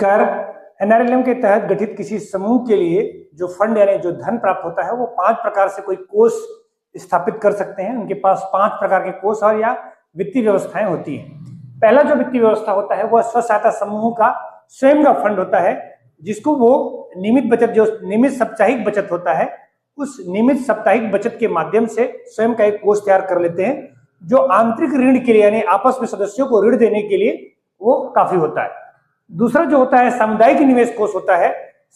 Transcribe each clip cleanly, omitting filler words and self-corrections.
नमस्कार। एनआरएलएम के तहत गठित किसी समूह के लिए जो फंड यानी जो धन प्राप्त होता है वो 5 प्रकार से कोई कोष स्थापित कर सकते हैं। उनके पास 5 प्रकार के कोष और या वित्तीय व्यवस्थाएं होती हैं। पहला जो वित्तीय व्यवस्था होता है वह स्व सहायता समूह का स्वयं का फंड होता है, जिसको वो नियमित बचत, जो नियमित साप्ताहिक बचत होता है, उस नियमित साप्ताहिक बचत के माध्यम से स्वयं का एक कोष तैयार कर लेते हैं, जो आंतरिक ऋण के लिए यानी आपस में सदस्यों को ऋण देने के लिए वो काफी होता है। दूसरा जो होता है सामुदायिक निवेश कोष होता है।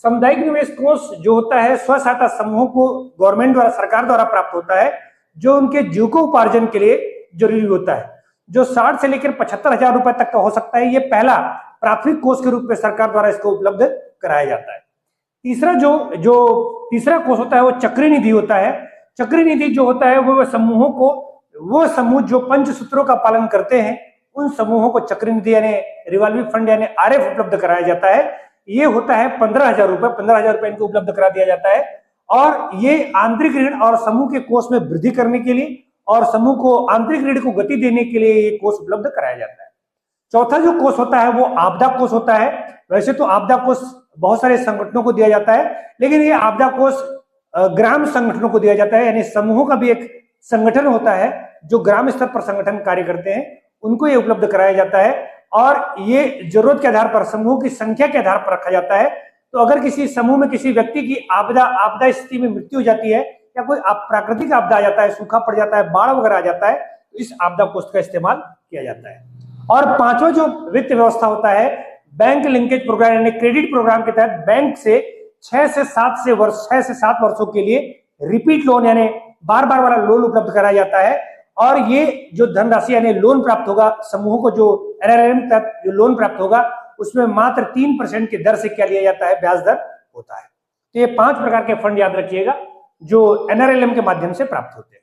सामुदायिक निवेश कोष जो होता है स्व सहायता समूहों को गवर्नमेंट द्वारा, सरकार द्वारा प्राप्त होता है, जो उनके जीविकोपार्जन के लिए जरूरी होता है, जो 60 से लेकर 75,000 रुपए तक का हो सकता है। ये पहला प्राथमिक कोष के रूप में सरकार द्वारा इसको उपलब्ध कराया जाता है। तीसरा तीसरा कोष होता है वो चक्री निधि होता है। चक्री निधि जो होता है वो समूहों को, वो समूह जो पंचसूत्रों का पालन करते हैं, उन समूहों को चक्री निधि यानी रिवॉल्विंग फंड यानी आरएफ उपलब्ध कराया जाता है। ये होता है 15,000 रुपए, 15,000 रुपए इनको उपलब्ध करा दिया जाता है। और ये आंतरिक ऋण और समूह के कोष में वृद्धि करने के लिए और समूह को आंतरिक ऋण को गति देने के लिए ये कोष उपलब्ध कराया जाता है। चौथा जो कोष होता है वो आपदा कोष होता है। वैसे तो आपदा कोष बहुत सारे संगठनों को दिया जाता है, लेकिन ये आपदा कोष ग्राम संगठनों को दिया जाता है, यानी समूहों का भी एक संगठन होता है जो ग्राम स्तर पर संगठन कार्य करते हैं, उनको ये उपलब्ध कराया जाता है। और ये जरूरत के आधार पर, समूह की संख्या के आधार पर रखा जाता है। तो अगर किसी समूह में किसी व्यक्ति की आपदा स्थिति में मृत्यु हो जाती है या कोई प्राकृतिक आपदा आ जाता है, सूखा पड़ जाता है, बाढ़ वगैरह आ जाता है, तो इस आपदा कोष का इस्तेमाल किया जाता है। और पांचवा जो वित्त व्यवस्था होता है बैंक लिंकेज प्रोग्राम यानी क्रेडिट प्रोग्राम के तहत बैंक से 6 से 7 वर्षों के लिए रिपीट लोन यानी बार बार वाला लोन उपलब्ध कराया जाता है। और ये जो धनराशि यानी लोन प्राप्त होगा समूहों को, जो एनआरएलएम तक जो लोन प्राप्त होगा, उसमें मात्र 3% की दर से क्या लिया जाता है, ब्याज दर होता है। तो ये 5 प्रकार के फंड याद रखिएगा जो एनआरएलएम के माध्यम से प्राप्त होते हैं।